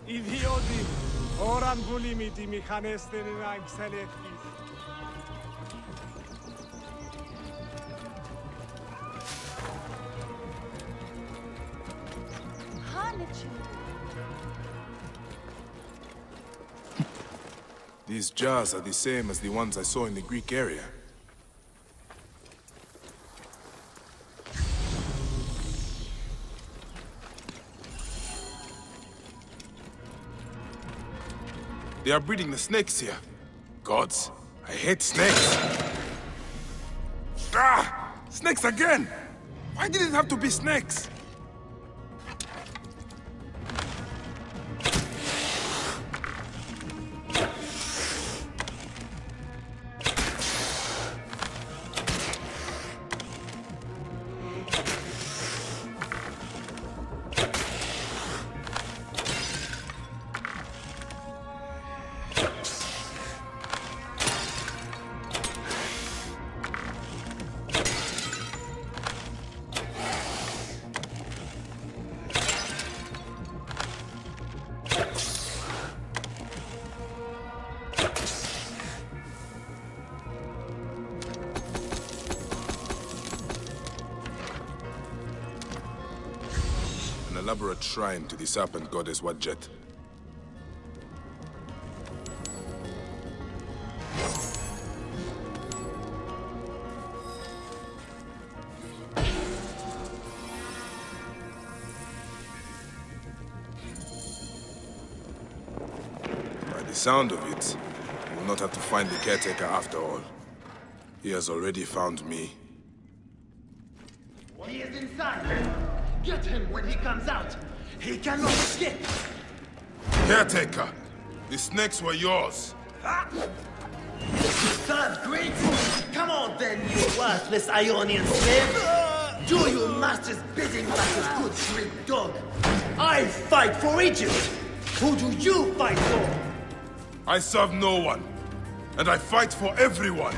Idioti, oran bulimiti mechanesteren einxeletki. These jars are the same as the ones I saw in the Greek area. They are breeding the snakes here. Gods, I hate snakes. Ah! Snakes again! Why did it have to be snakes? Elaborate shrine to the serpent goddess Medjay. By the sound of it, we will not have to find the caretaker after all. He has already found me. He is inside! Get him when he comes out! He cannot escape! Caretaker! The snakes were yours! Third Greeks! Come on then, you worthless Ionian slave! Do your master's bidding like a good Greek dog! I fight for Egypt! Who do you fight for? I serve no one, and I fight for everyone!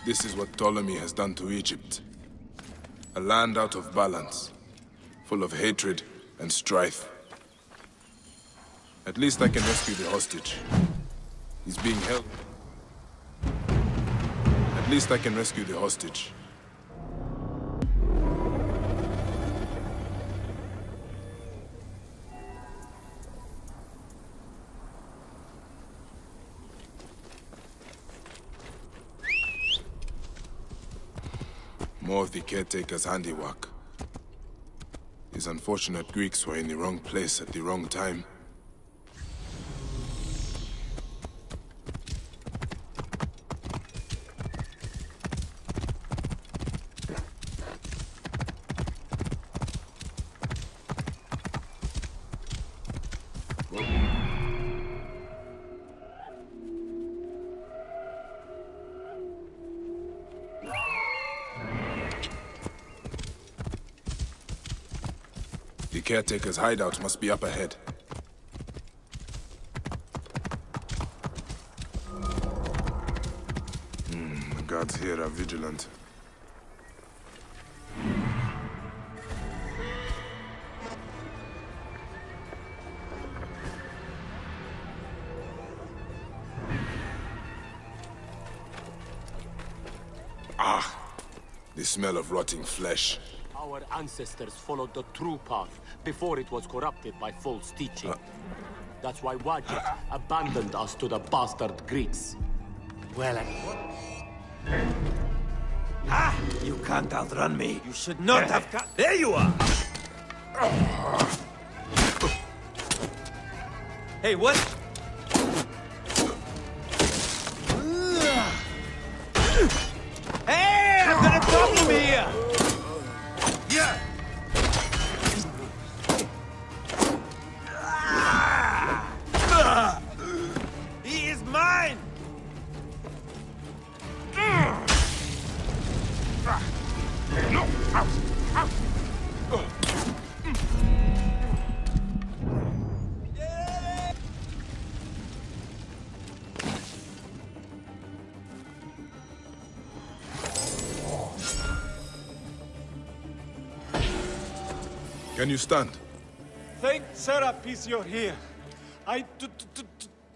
This is what Ptolemy has done to Egypt. A land out of balance, full of hatred and strife. At least I can rescue the hostage. He's being held. At least I can rescue the hostage. More of the caretaker's handiwork. These unfortunate Greeks were in the wrong place at the wrong time. The caretaker's hideout must be up ahead. The guards here are vigilant. Ah! The smell of rotting flesh. Our ancestors followed the true path before it was corrupted by false teaching. That's why Bayek abandoned us to the bastard Greeks. Well, you can't outrun me. You should not have come. There you are! Hey, what? Hey, I'm gonna topple me here! Yeah! He is mine! Can you stand? Thank Serapis you're here. I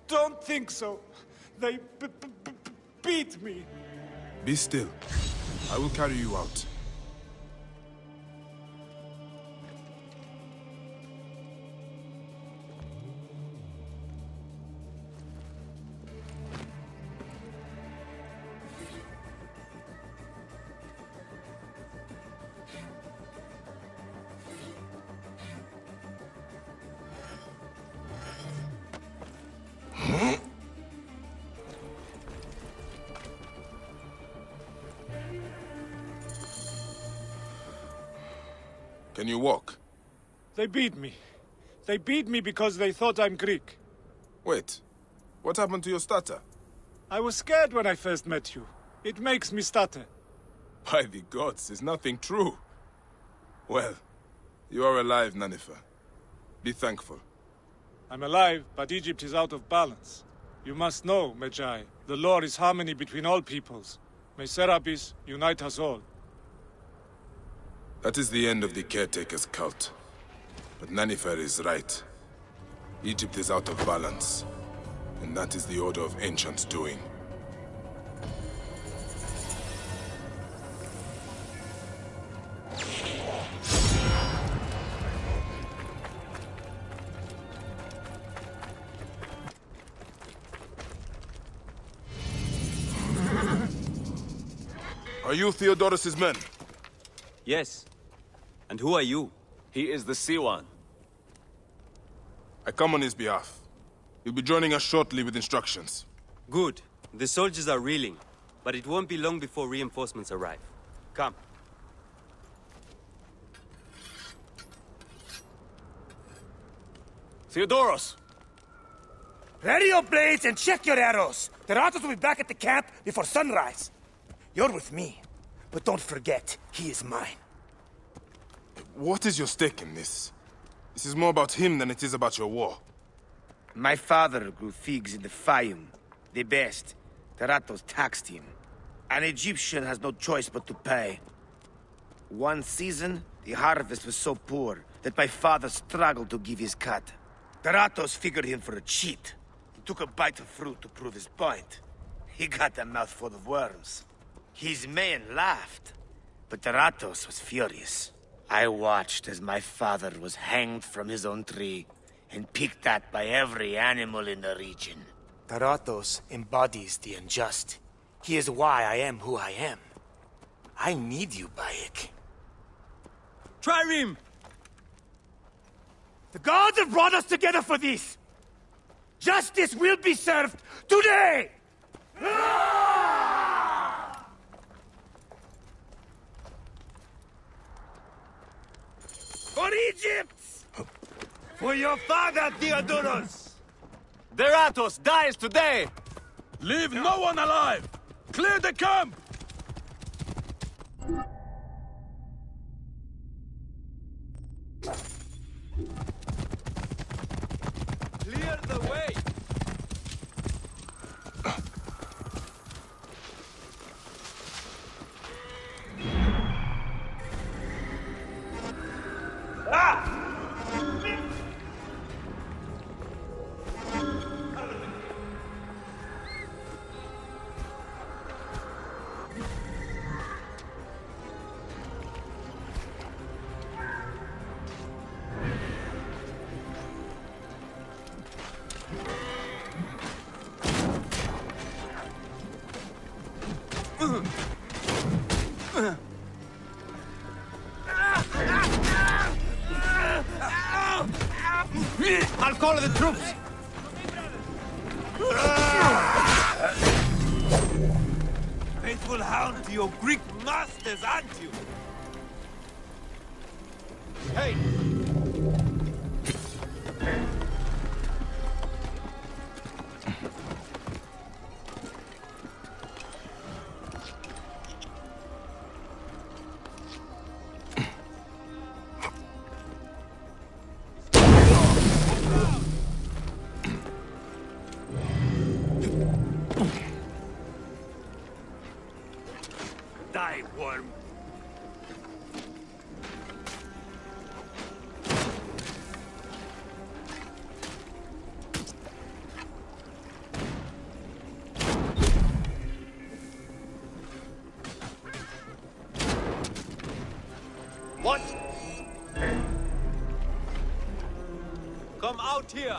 don't think so. They beat me. Be still. I will carry you out. Can you walk? They beat me. They beat me because they thought I'm Greek. Wait. What happened to your stutter? I was scared when I first met you. It makes me stutter. By the gods, is nothing true. Well, you are alive, Nanifer. Be thankful. I'm alive, but Egypt is out of balance. You must know, Medjay, the law is harmony between all peoples. May Serapis unite us all. That is the end of the caretaker's cult. But Nanifer is right. Egypt is out of balance. And that is the order of ancients' doing. Are you Theodorus's men? Yes. And who are you? He is the Siwan. I come on his behalf. He'll be joining us shortly with instructions. Good. The soldiers are reeling, but it won't be long before reinforcements arrive. Come. Theodorus! Ready your blades and check your arrows. The Ratos will be back at the camp before sunrise. You're with me, but don't forget, he is mine. What is your stake in this? This is more about him than it is about your war. My father grew figs in the Fayum. The best. The Ratos taxed him. An Egyptian has no choice but to pay. One season, the harvest was so poor that my father struggled to give his cut. The Ratos figured him for a cheat. He took a bite of fruit to prove his point. He got a mouthful of worms. His men laughed, but the Ratos was furious. I watched as my father was hanged from his own tree and picked at by every animal in the region. The Ratos embodies the unjust. He is why I am who I am. I need you, Bayek. Trireme! The gods have brought us together for this! Justice will be served today! For Egypt! For your father, Theodorus! The Ratos dies today! Leave no one alive! Clear the camp! Clear the way! I'll call the troops! Faithful hound to your Greek masters, aren't you? Hey! Die, worm! What? Come out here,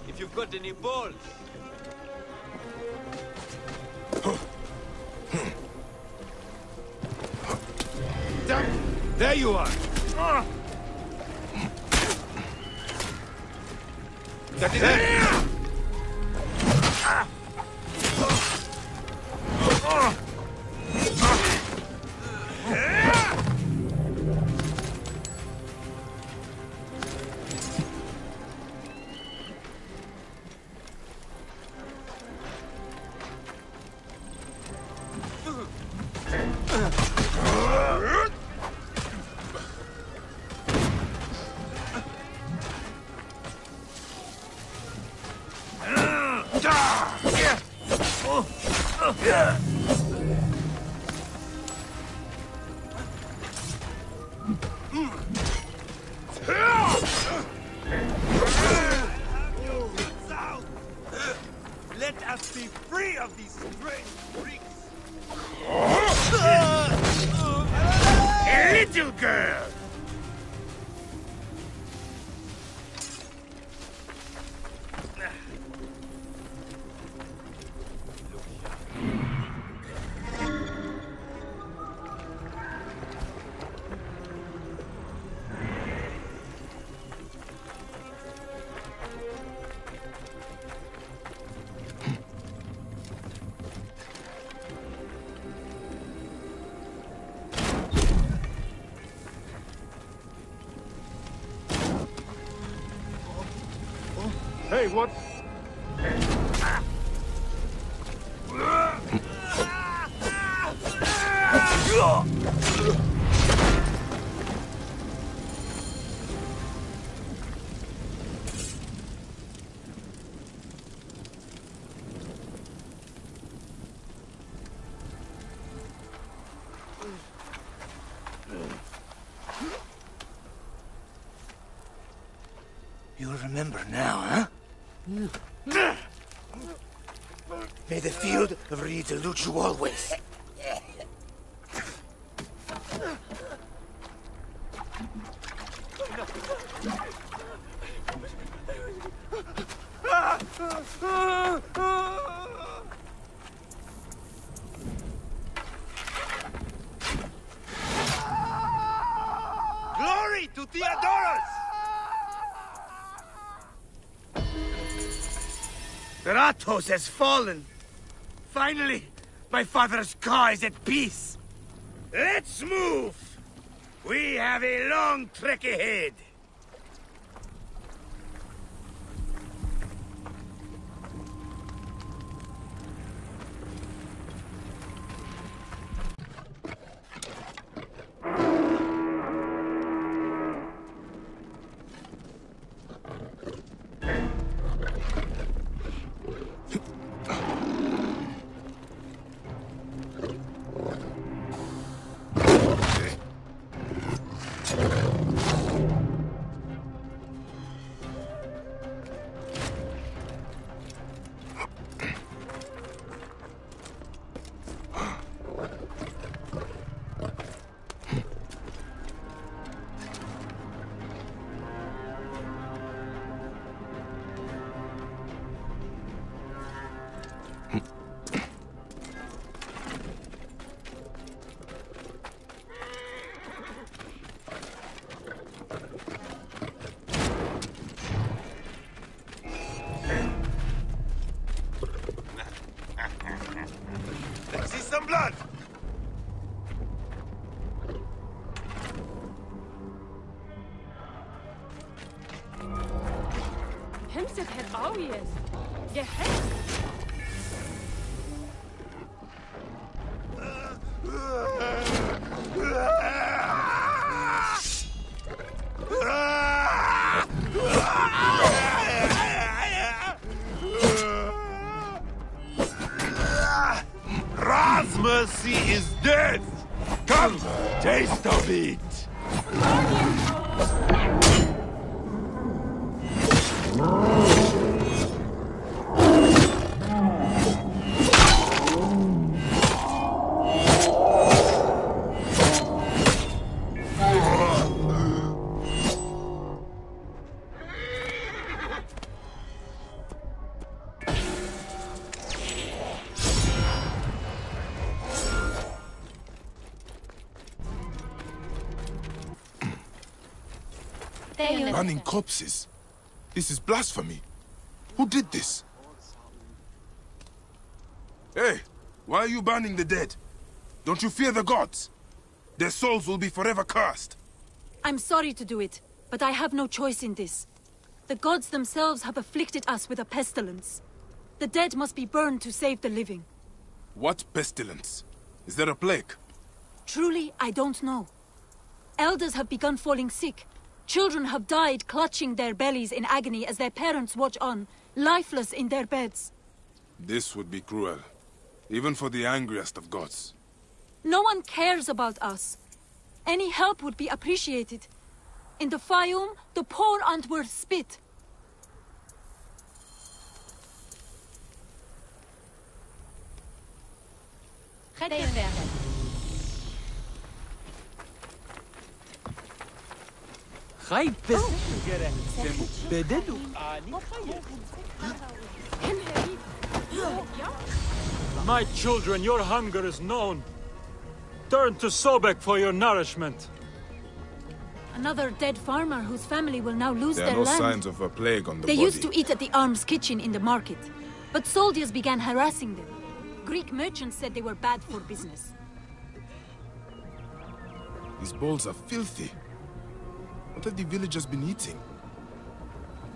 if you've got any balls. There you are! That is it! Let us be free of these strange freaks! A little girl! Hey, what? You'll remember now, huh? May the field of reeds elude you always. Glory to Theodorus! Ratos has fallen. Finally, my father's car is at peace. Let's move. We have a long trek ahead. Let's see some blood! همسك هالقويس جهز Mercy is dead! Come, taste of it! Burning corpses? This is blasphemy. Who did this? Hey, why are you burning the dead? Don't you fear the gods? Their souls will be forever cursed. I'm sorry to do it, but I have no choice in this. The gods themselves have afflicted us with a pestilence. The dead must be burned to save the living. What pestilence? Is there a plague? Truly, I don't know. Elders have begun falling sick. Children have died clutching their bellies in agony as their parents watch on, lifeless in their beds. This would be cruel, even for the angriest of gods. No one cares about us. Any help would be appreciated. In the Fayum, the poor aren't worth spit. My children, your hunger is known. Turn to Sobek for your nourishment. Another dead farmer whose family will now lose their There are no land. signs of a plague on the They body. used to eat at the arms kitchen in the market, but soldiers began harassing them. Greek merchants said they were bad for business. These bowls are filthy. What have the villagers been eating?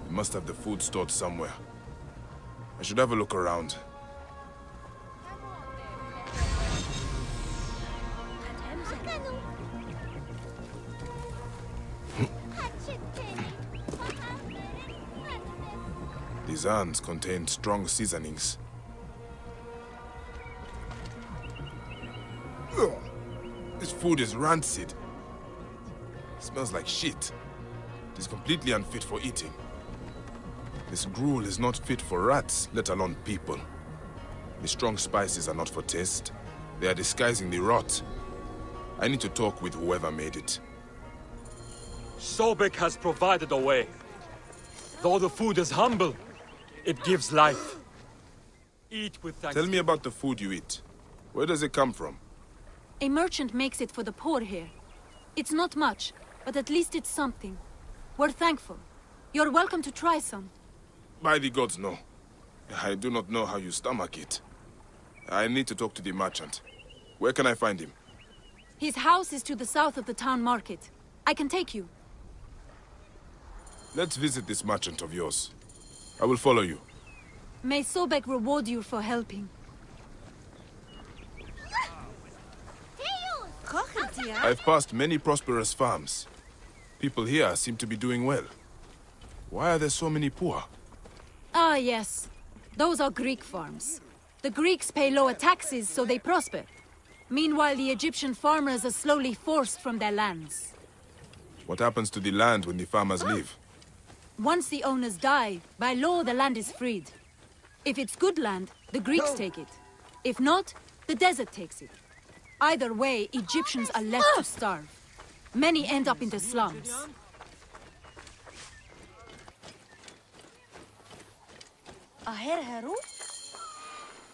They must have the food stored somewhere. I should have a look around. These urns contain strong seasonings. Ugh. This food is rancid. It smells like shit. It is completely unfit for eating. This gruel is not fit for rats, let alone people. The strong spices are not for taste. They are disguising the rot. I need to talk with whoever made it. Sobek has provided a way. Though the food is humble, it gives life. Eat with thanks. Tell me about the food you eat. Where does it come from? A merchant makes it for the poor here. It's not much, but at least it's something. We're thankful. You're welcome to try some. By the gods, no. I do not know how you stomach it. I need to talk to the merchant. Where can I find him? His house is to the south of the town market. I can take you. Let's visit this merchant of yours. I will follow you. May Sobek reward you for helping. I've passed many prosperous farms. People here seem to be doing well. Why are there so many poor? Ah, yes. Those are Greek farms. The Greeks pay lower taxes, so they prosper. Meanwhile, the Egyptian farmers are slowly forced from their lands. What happens to the land when the farmers leave? Once the owners die, by law the land is freed. If it's good land, the Greeks take it. If not, the desert takes it. Either way, Egyptians are left to starve. Many end up in the slums.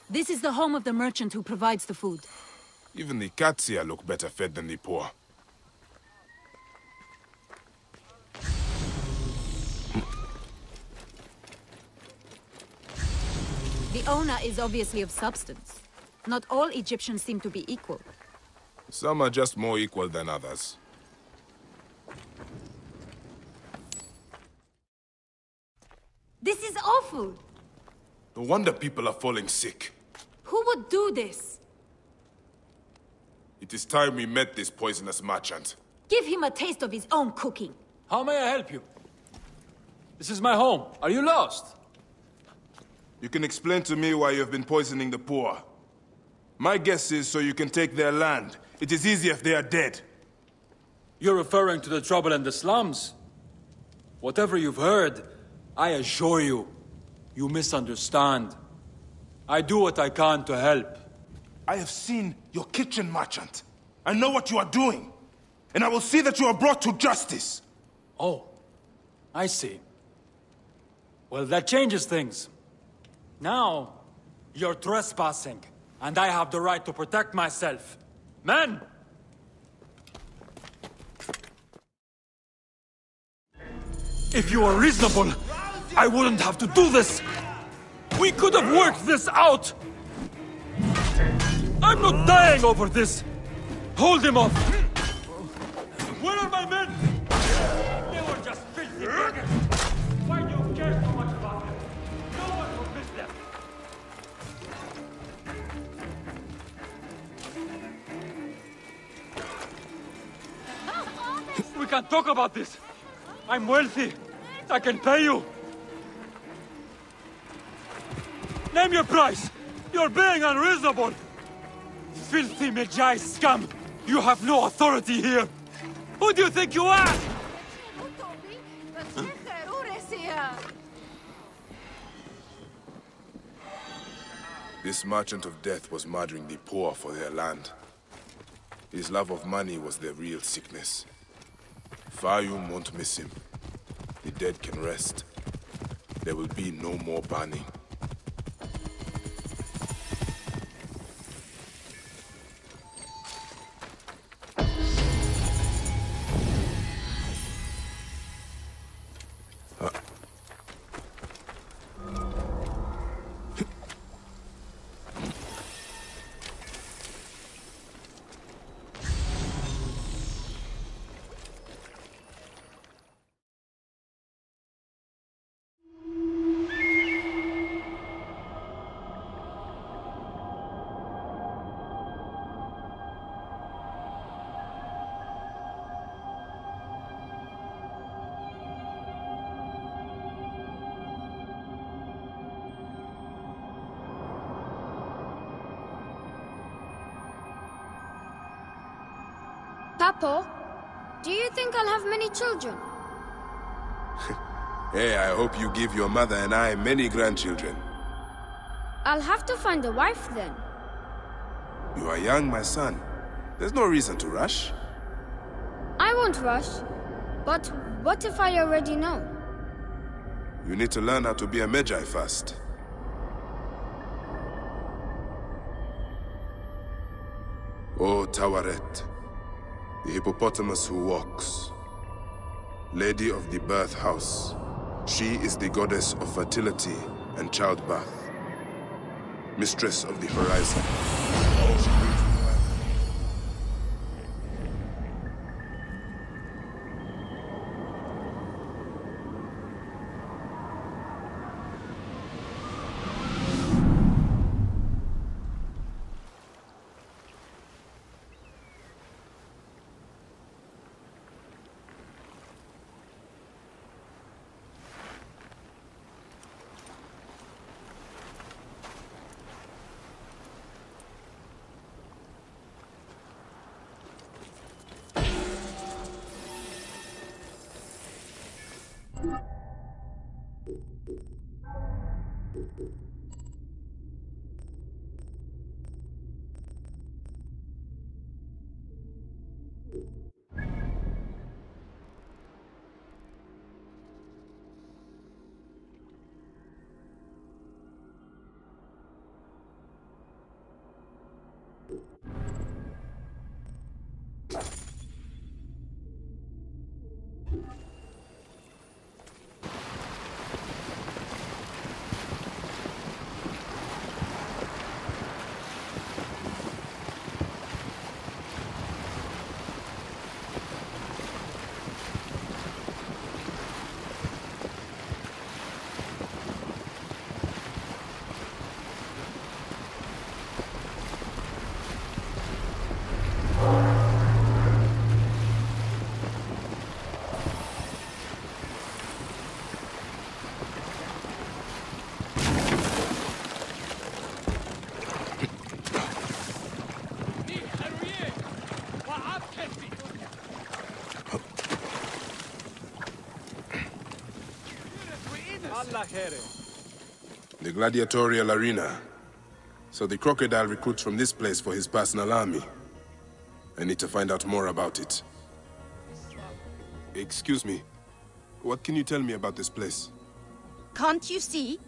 This is the home of the merchant who provides the food. Even the cats here look better fed than the poor. The owner is obviously of substance. Not all Egyptians seem to be equal. Some are just more equal than others. This is awful! No wonder people are falling sick. Who would do this? It is time we met this poisonous merchant. Give him a taste of his own cooking. How may I help you? This is my home. Are you lost? You can explain to me why you have been poisoning the poor. My guess is so you can take their land. It is easy if they are dead. You're referring to the trouble in the slums? Whatever you've heard, I assure you, you misunderstand. I do what I can to help. I have seen your kitchen, merchant. I know what you are doing. And I will see that you are brought to justice. Oh, I see. Well, that changes things. Now, you're trespassing, and I have the right to protect myself. Men! If you were reasonable, I wouldn't have to do this! We could have worked this out! I'm not dying over this! Hold him off! Where are my men? They were just filthy beggars! Why do you care so much about them? No one will miss them! We can't talk about this! I'm wealthy! I can pay you! Name your price! You're being unreasonable! Filthy Medjay scum! You have no authority here! Who do you think you are? This merchant of death was murdering the poor for their land. His love of money was their real sickness. Pharaoh won't miss him. The dead can rest. There will be no more burning. Papa, do you think I'll have many children? Hey, I hope you give your mother and I many grandchildren. I'll have to find a wife then. You are young, my son. There's no reason to rush. I won't rush. But what if I already know? You need to learn how to be a Medjay first. Oh, Tawaret, the hippopotamus who walks, Lady of the Birth House. She is the goddess of fertility and childbirth, mistress of the horizon. The gladiatorial arena. So the crocodile recruits from this place for his personal army. I need to find out more about it. Excuse me. What can you tell me about this place? Can't you see?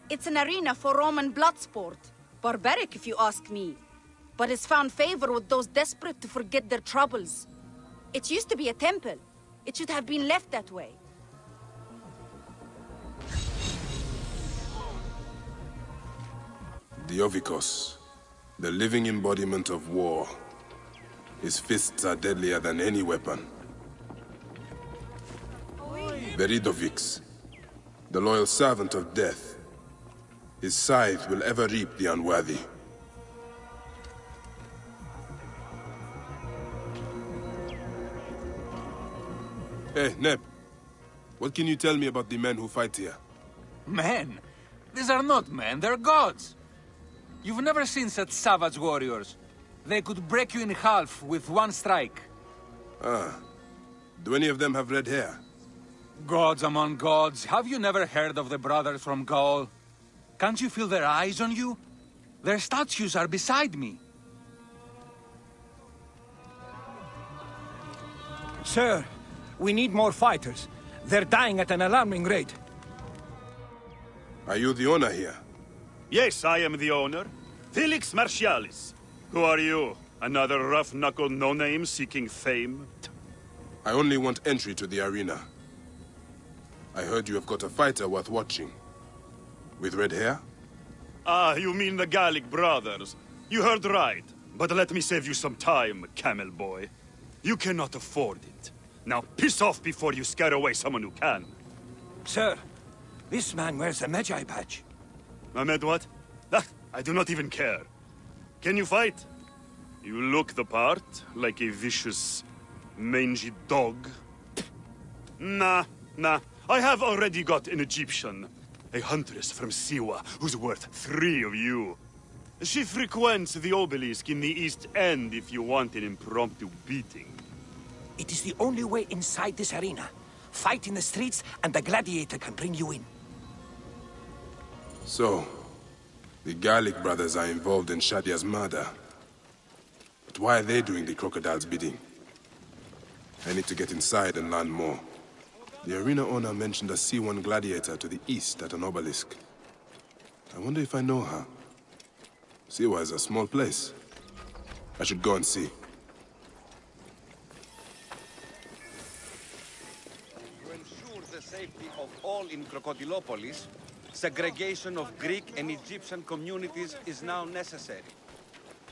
It's an arena for Roman blood sport. Barbaric, if you ask me. But it's found favor with those desperate to forget their troubles. It used to be a temple. It should have been left that way. The Ovikos, the living embodiment of war. His fists are deadlier than any weapon. Veridovix, the loyal servant of death. His scythe will ever reap the unworthy. Hey, Neb. What can you tell me about the men who fight here? Men? These are not men, they're gods. You've never seen such savage warriors. They could break you in half with one strike. Ah. Do any of them have red hair? Gods among gods, have you never heard of the brothers from Gaul? Can't you feel their eyes on you? Their statues are beside me. Sir, we need more fighters. They're dying at an alarming rate. Are you the owner here? Yes, I am the owner. Felix Martialis. Who are you? Another rough-knuckle no-name seeking fame? I only want entry to the arena. I heard you have got a fighter worth watching. With red hair? Ah, you mean the Gallic brothers. You heard right. But let me save you some time, camel boy. You cannot afford it. Now piss off before you scare away someone who can. Sir, this man wears a Medjay badge. Ahmed what? Ah, I do not even care. Can you fight? You look the part, like a vicious, mangy dog. Nah. I have already got an Egyptian. A huntress from Siwa, who's worth 3 of you. She frequents the obelisk in the East End if you want an impromptu beating. It is the only way inside this arena. Fight in the streets, and the gladiator can bring you in. So, the Gallic brothers are involved in Shadia's murder. But why are they doing the crocodile's bidding? I need to get inside and learn more. The arena owner mentioned a C1 gladiator to the east at an obelisk. I wonder if I know her. Siwa is a small place. I should go and see. To ensure the safety of all in Crocodilopolis, segregation of Greek and Egyptian communities is now necessary.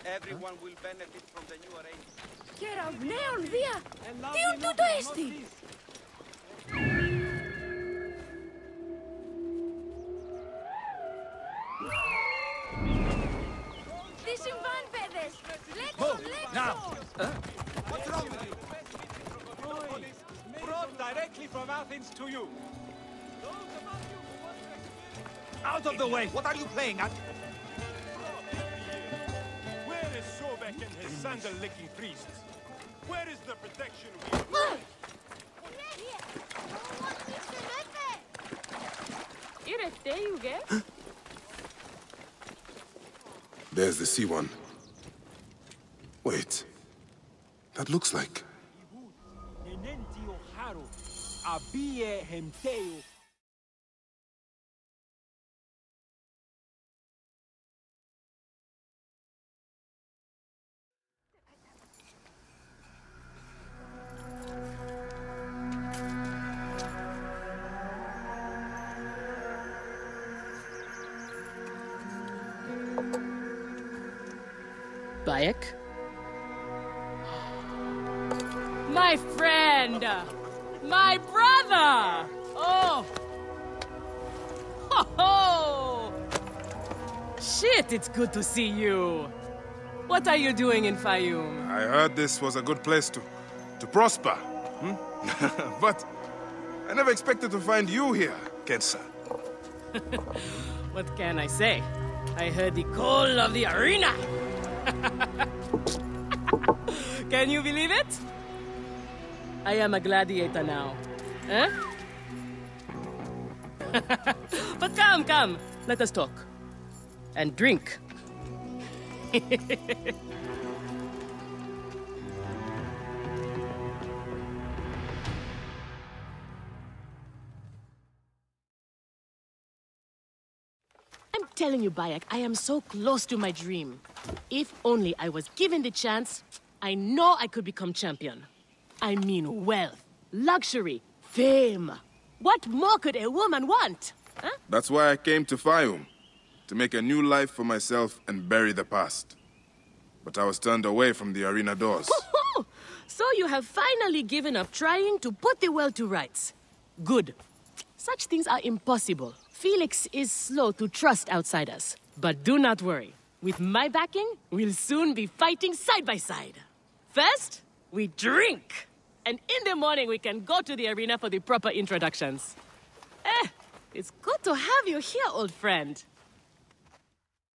Everyone will benefit from the new arrangement. Κεραυναίων βία! Τι ουντούτο έστι! Τι συμβάν, παιδες! Λέξω! Now! What's wrong with you? Brought directly from Athens to you. Out of the way! What are you playing at? Where is Sobek and his sandal-licking priests? Where is the protection There's the C1. Wait. That looks like... Bayek? My friend! My brother! Oh! Ho ho! Shit, it's good to see you. What are you doing in Fayum? I heard this was a good place to prosper. But I never expected to find you here, Kensa. What can I say? I heard the call of the arena! Can you believe it? I am a gladiator now. Huh? But come, let us talk. And drink. I'm telling you, Bayek, I am so close to my dream. If only I was given the chance, I know I could become champion. I mean wealth, luxury, fame. What more could a woman want? Huh? That's why I came to Fayum. to make a new life for myself and bury the past. But I was turned away from the arena doors. So you have finally given up trying to put the world to rights. Good. Such things are impossible. Felix is slow to trust outsiders. But do not worry. With my backing, we'll soon be fighting side by side. First, we drink. And in the morning, we can go to the arena for the proper introductions. It's good to have you here, old friend.